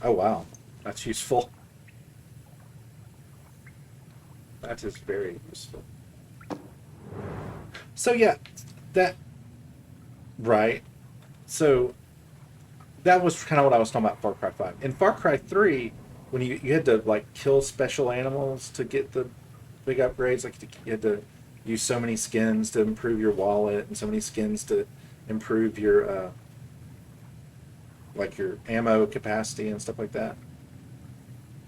Oh wow, that's useful. That is very useful. So yeah, that right. So that was kind of what I was talking about. Far Cry 5. In Far Cry 3, when you had to like kill special animals to get the big upgrades, like you had to use so many skins to improve your wallet and so many skins to improve your like your ammo capacity and stuff like that,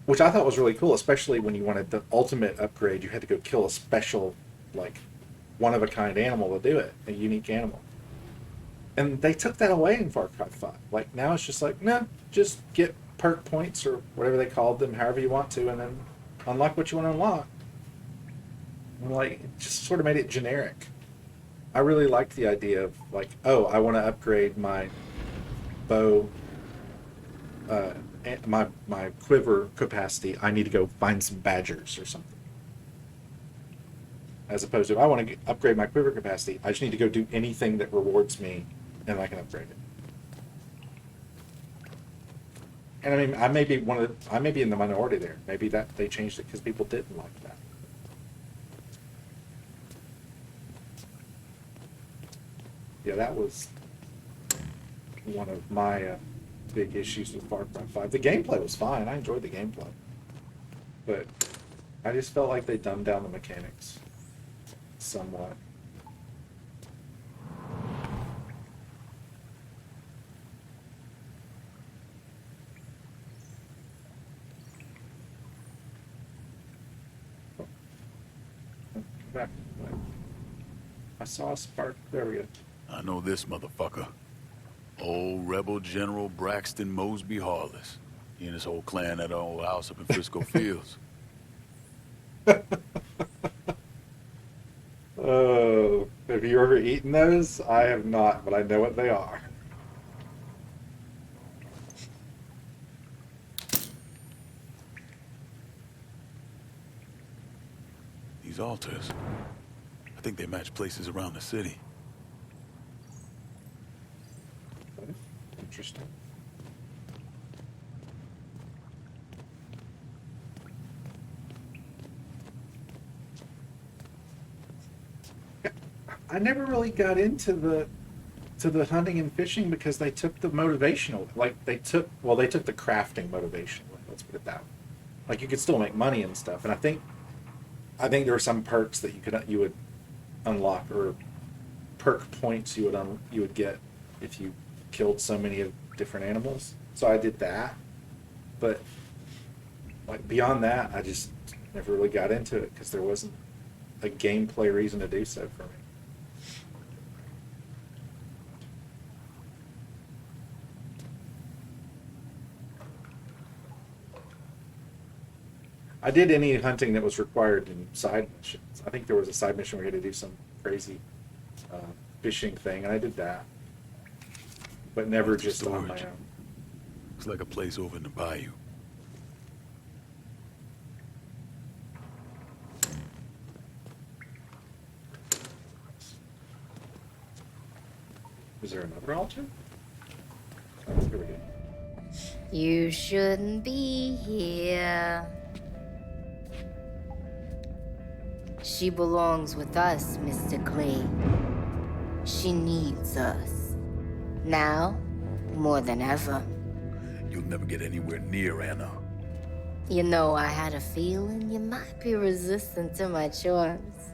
which I thought was really cool, especially when you wanted the ultimate upgrade. You had to go kill a special, like, one of a kind animal to do it, a unique animal. And they took that away in Far Cry 5. Like, now it's just like, no, just get perk points or whatever they called them, however you want to, and then unlock what you want to unlock. And, like, it just sort of made it generic. I really liked the idea of, like, oh, I want to upgrade my bow, uh, my quiver capacity. I need to go find some badgers or something. As opposed to, if I want to upgrade my quiver capacity, I just need to go do anything that rewards me, and I can upgrade it. And I mean, I may be in the minority there. Maybe that they changed it because people didn't like that. Yeah, that was one of my big issues with Far Cry 5. The gameplay was fine. I enjoyed the gameplay, but I just felt like they dumbed down the mechanics somewhat. Back. I saw a spark. There we go. I know this motherfucker. Old rebel General Braxton Mosby Harless. He and his whole clan at our old house up in Frisco Fields. Oh, have you ever eaten those? I have not, but I know what they are. These altars, I think they match places around the city. Interesting. I never really got into the hunting and fishing because they took the motivational, like they took the crafting motivation away. Let's put it that way. Like you could still make money and stuff, and I think there were some perks that you would unlock, or perk points you would get if you killed so many of different animals. So I did that, but like beyond that, I just never really got into it because there wasn't a gameplay reason to do so for me. I did any hunting that was required in side missions. I think there was a side mission where you had to do some crazy uh, fishing thing, and I did that, but never just on my own. Looks like a place over in the bayou. Is there another altar? Oh, here we go. You shouldn't be here. She belongs with us, Mr. Clay. She needs us. Now, more than ever. You'll never get anywhere near Anna. You know, I had a feeling you might be resistant to my charms.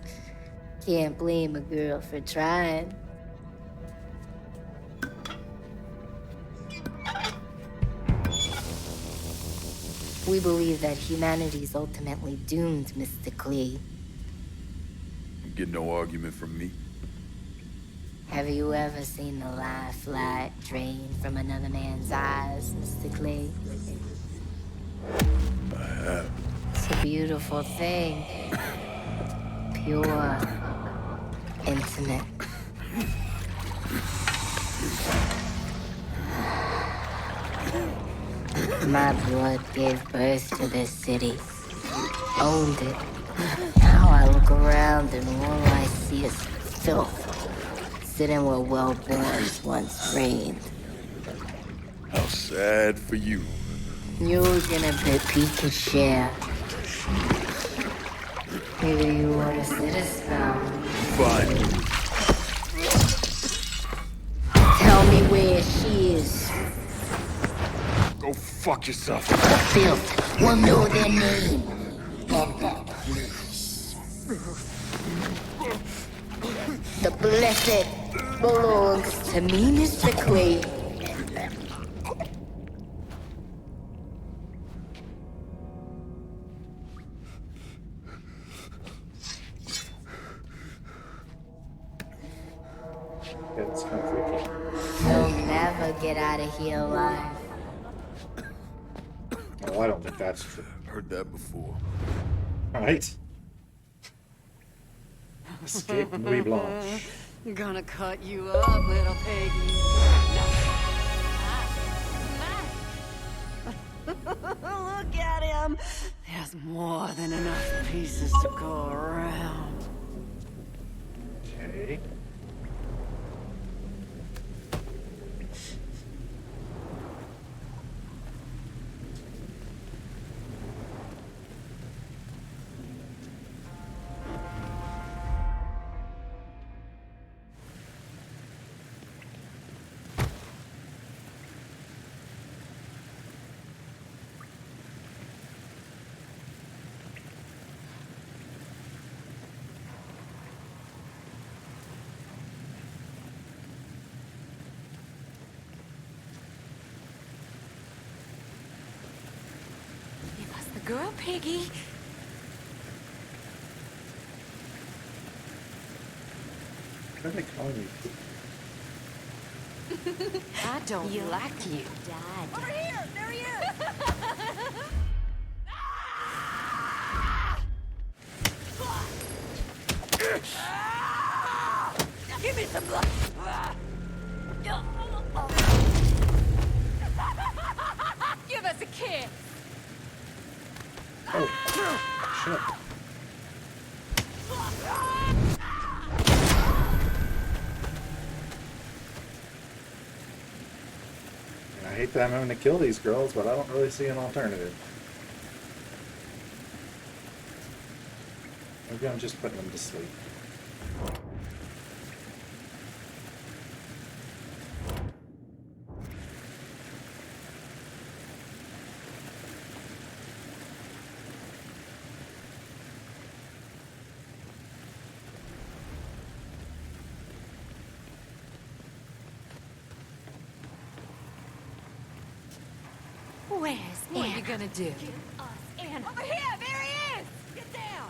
Can't blame a girl for trying. We believe that humanity's ultimately doomed, Mr. Clay. You get no argument from me. Have you ever seen the lifeline drain from another man's eyes, Mr. Clay? I have. It's a beautiful thing. Pure. Intimate. My blood gave birth to this city. Owned it. Now I look around and all I see is filth. Sitting where well-borns once reigned. How sad for you. You're gonna bet we could share. Maybe you want to sit a spell. Fine. Tell me where she is. Go fuck yourself. The filth will know their name and that place. The blessed belongs to me, Mr. Quaid. Yeah, it's kind of freaky. You'll never get out of here alive. Oh, I don't think that's true. Heard that before. Right? Escape Nuit Blanche. Gonna cut you up, little piggy. Look at him. There's more than enough pieces to go around. Okay. Give us the girl, piggy. What are they calling me? I don't like you, Dad. Over here! There he is! Give me some blood! Give us a kiss! Oh, shit. I hate that I'm having to kill these girls, but I don't really see an alternative. Maybe I'm just putting them to sleep. Where's What are you gonna do? Give us Anna. Over here! There he is! Get down!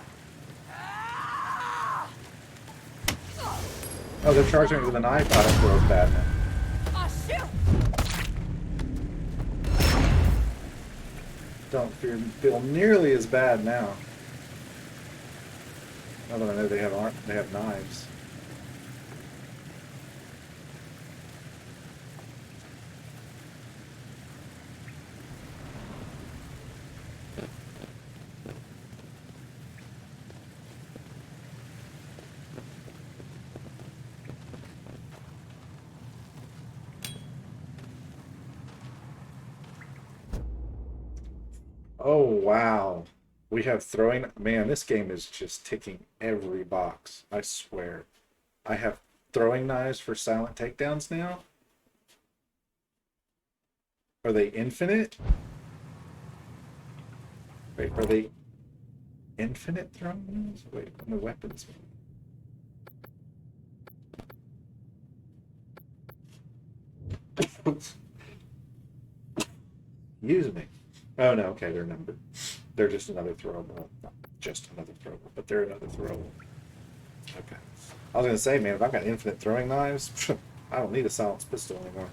Oh, they're charging me with a knife. I don't feel as bad now. Oh, shoot! Don't feel nearly as bad now. Now that I know they have knives. Oh, wow. We have throwing... Man, this game is just ticking every box. I swear. I have throwing knives for silent takedowns now. Are they infinite? Wait, are they infinite throwing knives? Wait, no weapons. Excuse me. Oh no, okay, they're numbered. They're just another throwable. Not just another throwable, but they're another throwable. Okay. I was gonna say, man, if I've got infinite throwing knives, I don't need a silenced pistol anymore.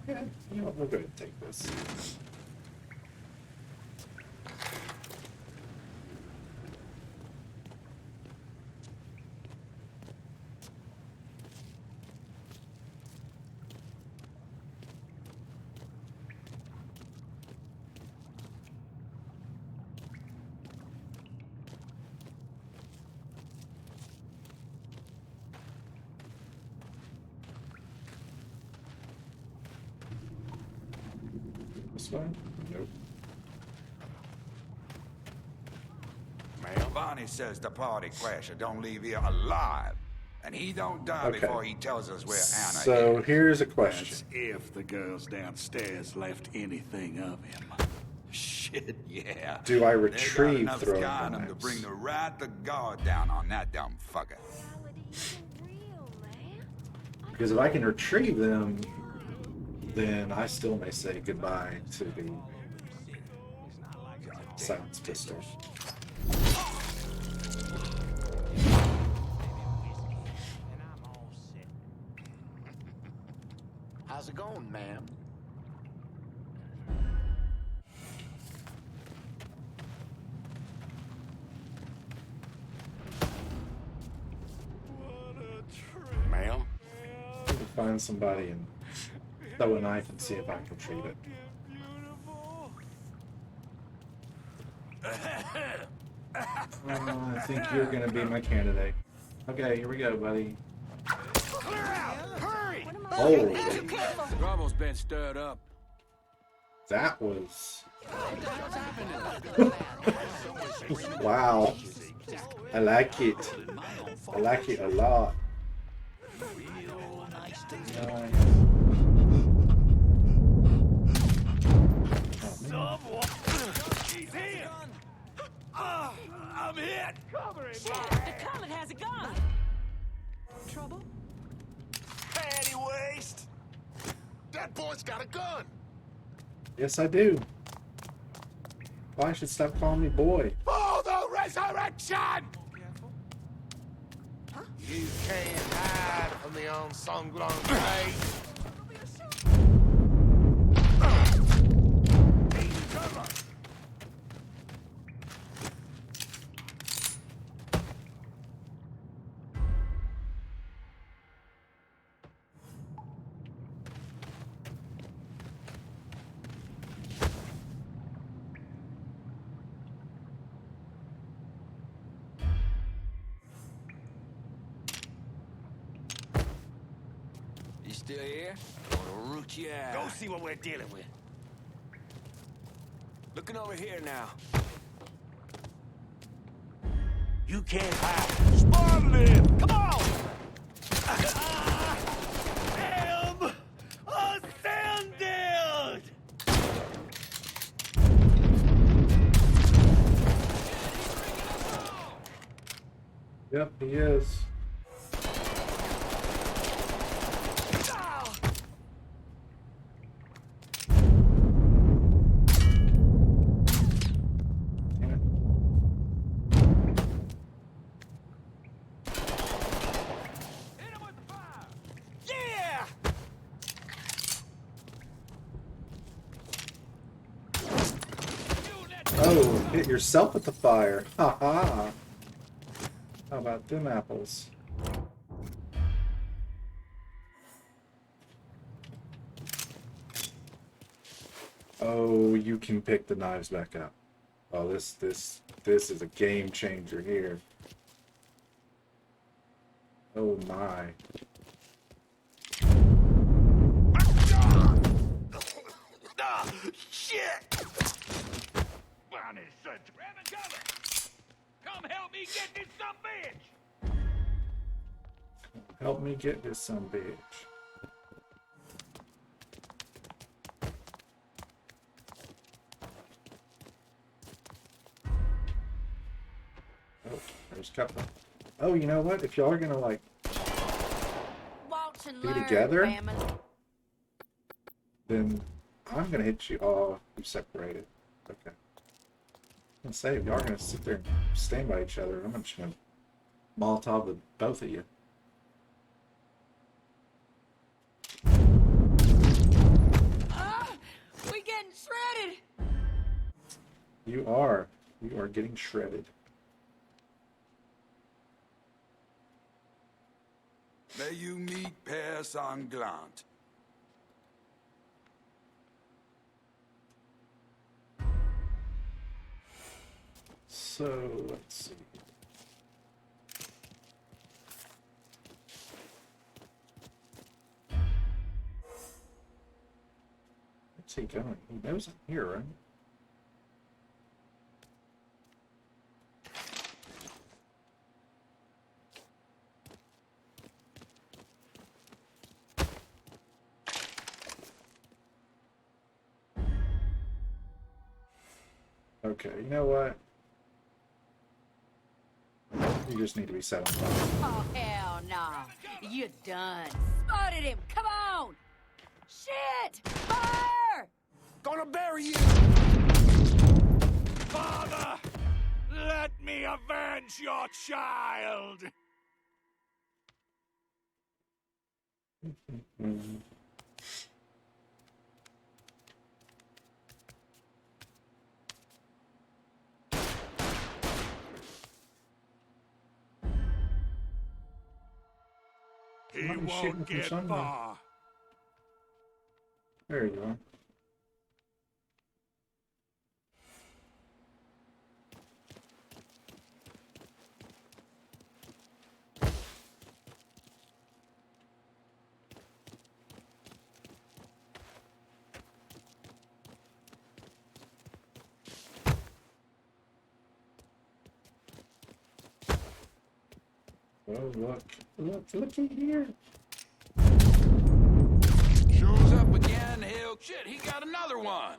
Yeah, you know what, we'll go ahead and take this. this way? Nope. Man, Bonnie says the party crasher don't leave here alive. And he don't die Okay. before he tells us where Anna So is. here's a That's question. if the girls downstairs left anything of him. Shit, yeah. Do I They retrieve got enough throwing sky in them to knives? bring the right the guard down on that dumb fucker. Because if I can retrieve them, then I still may say goodbye to the silence pistol. How's it going, ma'am? Ma'am? Find somebody and throw a knife and see if I can retrieve it. I think you're gonna be my candidate. Okay, here we go, buddy. Holy, Troubles been stirred up. that was... Wow. I like it. I like it a lot. Nice. He's here! I'm hit! Shit, the comet has a gun. Trouble? Panty waste! That boy's got a gun! Yes, I do. Well, I should stop calling me boy. For the resurrection! You can't hide from the unsung day. You still here? I wanna root you out. Go see what we're dealing with. Looking over here now. You can't hide. Spotted him! Come on! Damn! Ascended! Yep, he is. Damn it. Yeah! Oh, hit yourself with the fire. Ha ha. How about them apples? Oh, you can pick the knives back up. Oh, this is a game changer here. Oh my. Shit! Bonnie said, grab and cover! Come help me get this some bitch! Help me get this some bitch. Oh, there's Cutler. Oh, you know what? If y'all are gonna like Watch and be learn, together, family. then I'm gonna hit you. Oh, you separated. Okay. I'm gonna say if y'all are gonna sit there and stand by each other, I'm just gonna Molotov with both of you. We getting shredded. You are. You are getting shredded. May you meet Père Sanglant. So let's see. Where's he going? He knows I'm here, right? Okay, you know what? You just need to be set on fire. Oh, hell no. You're done. Spotted him. Come on. Shit. Fire! Gonna bury you! Father! Let me avenge your child! He Why are you shooting won't from get somewhere? far. There you are. Oh, looky here. Shows up again, hell. Shit, he got another one.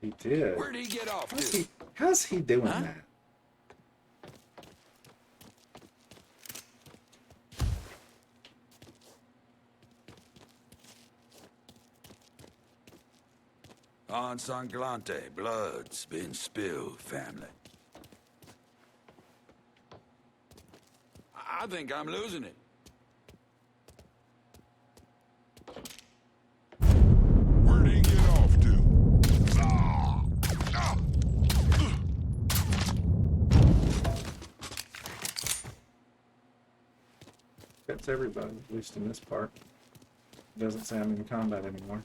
He did. Where'd he get off How's to? how's he doing Huh? that? On Sanglante, blood's been spilled, family. I think I'm losing it. Where'd he get off to? That's everybody, at least in this part. Doesn't say I'm in combat anymore.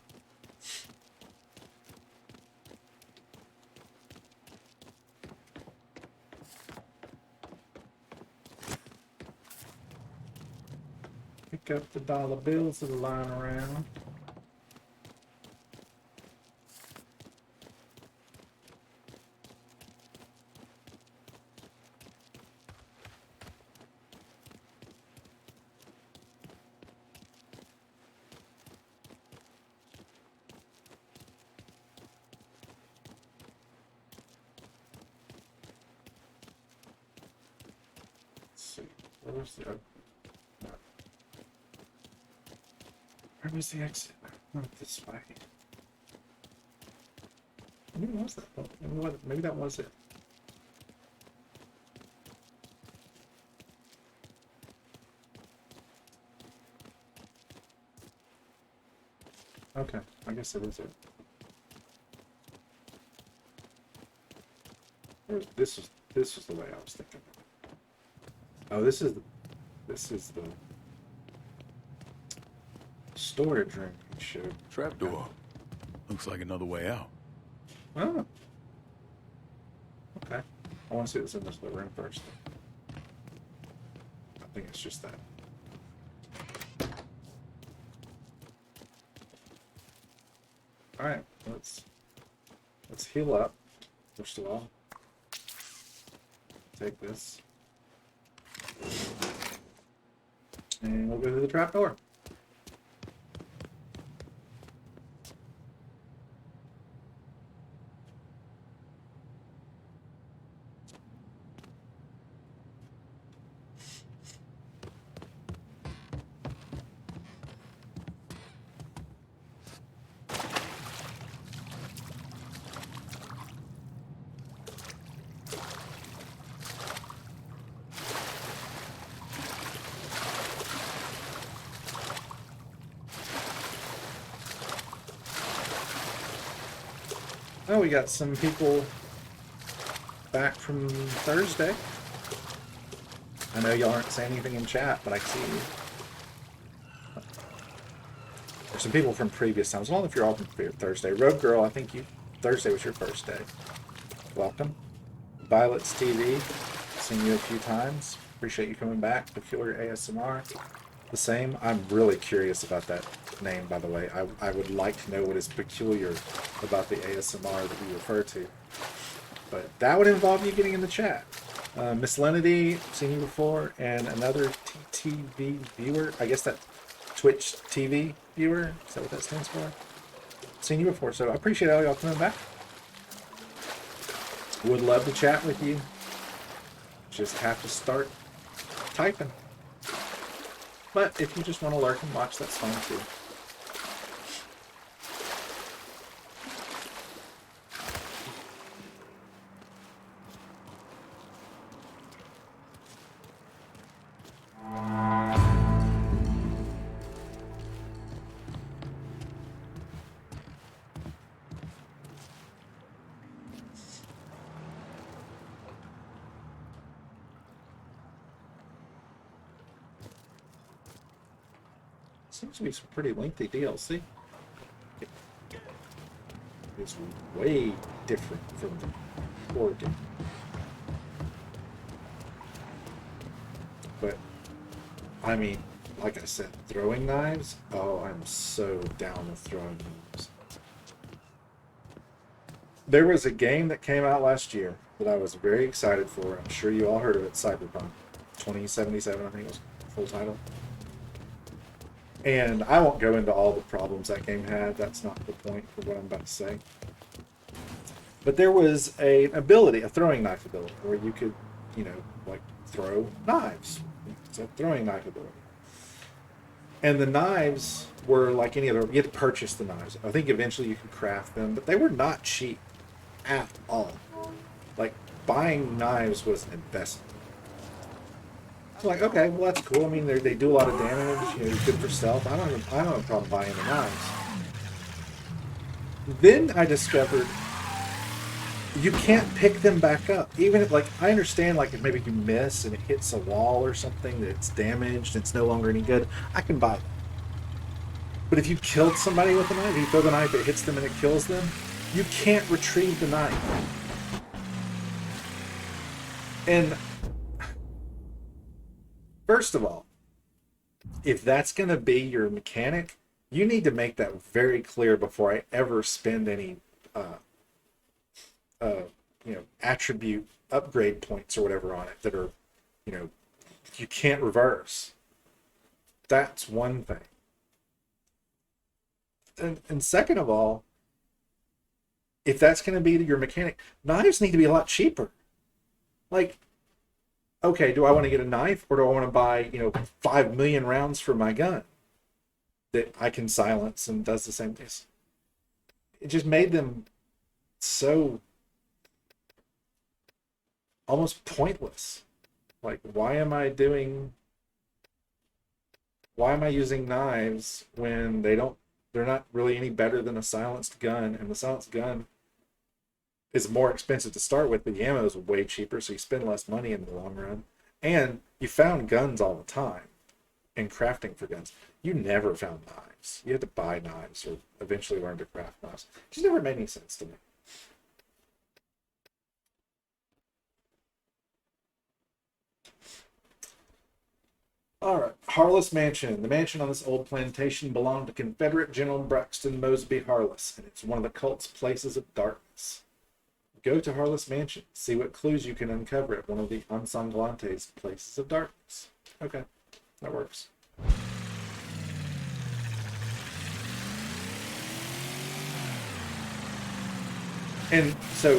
Pick up the dollar bills that are lying around. Let's see. Where's the Where was the exit? Not this way. Maybe was that? Maybe that was it. Okay, I guess it is it. This is the way I was thinking. Oh, this is the storage room you showed. Trapdoor. Looks like another way out. Oh. Okay. I want to see what's in this little room first. I think it's just that. Alright, let's heal up, first of all. Take this. And we'll go through the trapdoor. Oh, we got some people back from Thursday. I know y'all aren't saying anything in chat, but I see you. There's some people from previous times. I don't know if you're all from Thursday. Rogue Girl, I think Thursday was your first day. Welcome. Violet's TV, seen you a few times. Appreciate you coming back. Peculiar ASMR. the same? I'm really curious about that name, by the way. I would like to know what is peculiar about the ASMR that you refer to. But that would involve you getting in the chat. Miss Lenity, seen you before, and another TTV viewer. I guess that Twitch TV viewer. Is that what that stands for? Seen you before, so I appreciate all y'all coming back. Would love to chat with you. Just have to start typing. But if you just want to lurk and watch, that's fine too. Seems to be some pretty lengthy DLC. It's way different from the core game. But, I mean, like I said, throwing knives? Oh, I'm so down with throwing knives. There was a game that came out last year that I was very excited for. I'm sure you all heard of it, Cyberpunk 2077, I think it was the full title. And I won't go into all the problems that game had. That's not the point of what I'm about to say. But there was an ability, a throwing knife ability, where you could, you know, like throw knives. It's a throwing knife ability. And the knives were like any other, you had to purchase the knives. I think eventually you could craft them, but they were not cheap at all. Like, buying knives was an investment. I was like, okay, well that's cool. I mean, they do a lot of damage. You know, good for stealth. I don't have a problem buying the knives. Then I discovered you can't pick them back up. Even if, like, I understand, like, if maybe you miss and it hits a wall or something that's damaged and it's no longer any good, I can buy them. But if you killed somebody with a knife, you throw the knife, it hits them and it kills them, you can't retrieve the knife. And first of all, if that's going to be your mechanic, you need to make that very clear before I ever spend any, you know, attribute upgrade points or whatever on it that are, you know, you can't reverse. That's one thing. And second of all, if that's going to be your mechanic, knives need to be a lot cheaper. Like, okay, do I want to get a knife or do I want to buy, you know, 5 million rounds for my gun that I can silence and does the same things? It just made them so almost pointless. Like, why am I using knives when they're not really any better than a silenced gun, and the silenced gun is more expensive to start with, but the ammo is way cheaper, so you spend less money in the long run. And you found guns all the time in crafting for guns. You never found knives. You had to buy knives or eventually learn to craft knives. It just never made any sense to me. Alright, Harless Mansion. The mansion on this old plantation belonged to Confederate General Braxton Mosby Harless, and it's one of the cult's places of darkness. Go to Harless Mansion. See what clues you can uncover at one of the Ensanglante's places of darkness. Okay, that works. And so,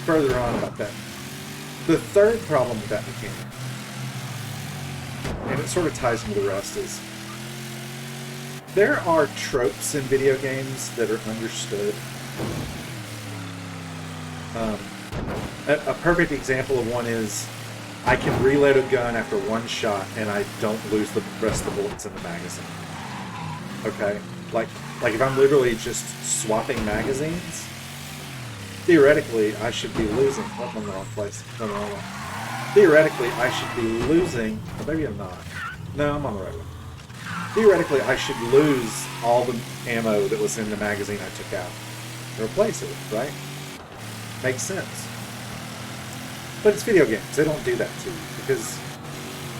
further on about that, the third problem with that mechanic, and it sort of ties into the rest, is there are tropes in video games that are understood. A perfect example of one is I can reload a gun after one shot and I don't lose the rest of the bullets in the magazine. Okay? Like if I'm literally just swapping magazines, theoretically I should be losing. Oh, I'm in the wrong place. No, the wrong one. Theoretically I should be losing. Oh, maybe I'm not. No, I'm on the right one. Theoretically I should lose all the ammo that was in the magazine I took out and replace it with, right? Makes sense. But it's video games. They don't do that to you because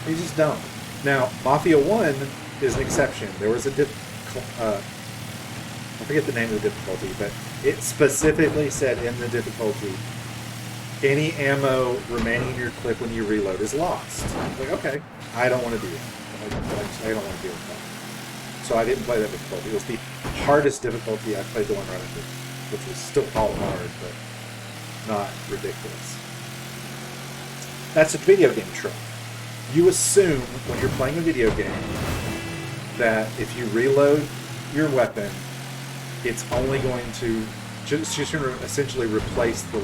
they just don't. Now, Mafia 1 is an exception. There was a I forget the name of the difficulty, but it specifically said in the difficulty, any ammo remaining in your clip when you reload is lost. I'm like, okay, I don't want to do that. I don't want to deal with that. So I didn't play that difficulty. It was the hardest difficulty. I played the one right after, which was still called hard, but not ridiculous. That's a video game trope. You assume when you're playing a video game that if you reload your weapon, it's only going to just essentially replace the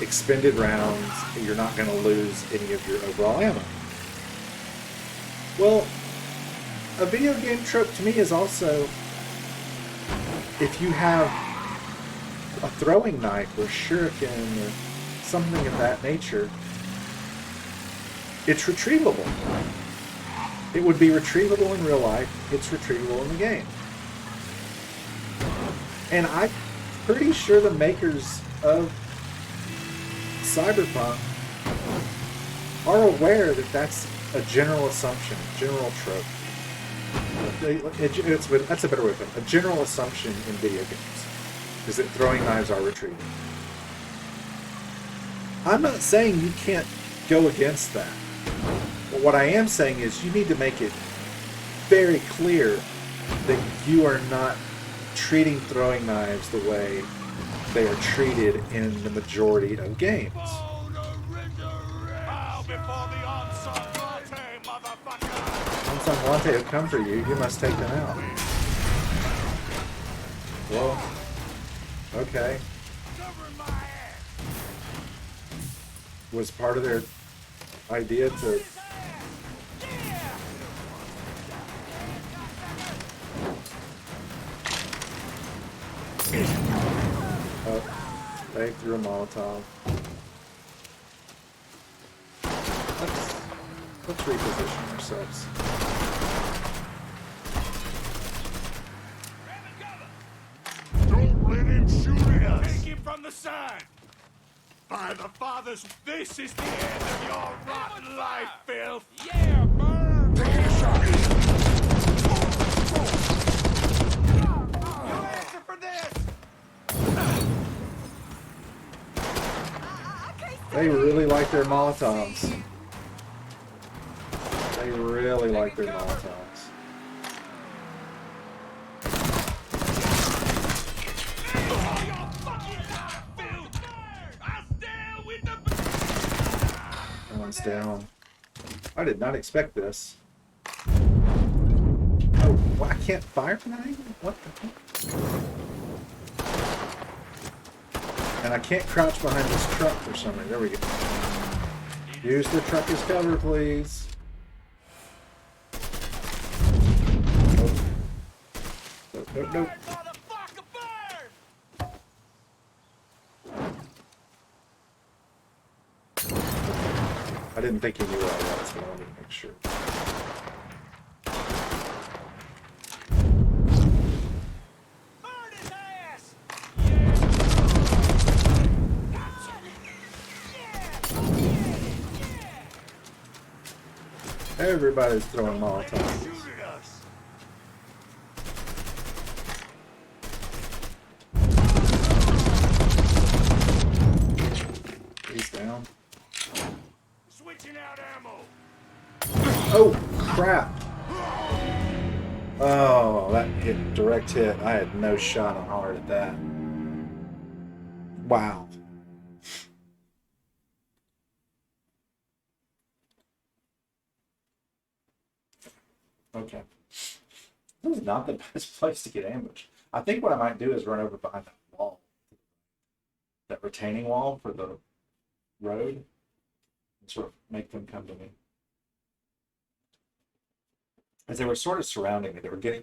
expended rounds. You're not going to lose any of your overall ammo. Well, a video game trope to me is also, if you have a throwing knife or shuriken or something of that nature, it's retrievable. It would be retrievable in real life. It's retrievable in the game. And I'm pretty sure the makers of Cyberpunk are aware that that's a general assumption, general trope. That's a better way to put it. A general assumption in video games is that throwing knives are retrievable. I'm not saying you can't go against that. But what I am saying is you need to make it very clear that you are not treating throwing knives the way they are treated in the majority of games. Once Latte have come for you, you must take them out. Well, okay. Was part of their idea to... Oh, they threw a Molotov. Let's reposition ourselves. Don't let him shoot at us! Take him from the side! By the fathers, this is the end of your rotten life, filth! Yeah, burn! Take a shot! You answer for this! They really like their Molotovs. They really like their Molotovs. One's down. I did not expect this. Oh, well, I can't fire from that angle? What the heck? And I can't crouch behind this truck for some reason. There we go. Use the truck as cover, please. Nope. Nope, nope, nope. I didn't think he knew where I was, but I wanted to make sure. Burn his ass! Everybody's throwing Molotovs. Shoot at us! He's down. Switching out ammo! Oh, crap. Oh, that hit, direct hit. I had no shot on hard at that. Wow. Okay. This is not the best place to get ambushed. I think what I might do is run over behind that wall. That retaining wall for the road. And sort of make them come to me. As they were sort of surrounding me, they weren't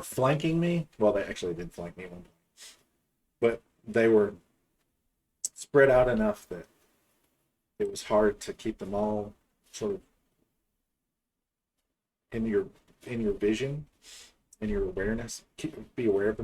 flanking me. Well, they actually did flank me one time. But they were spread out enough that it was hard to keep them all sort of in your vision, in your awareness. Be aware of them.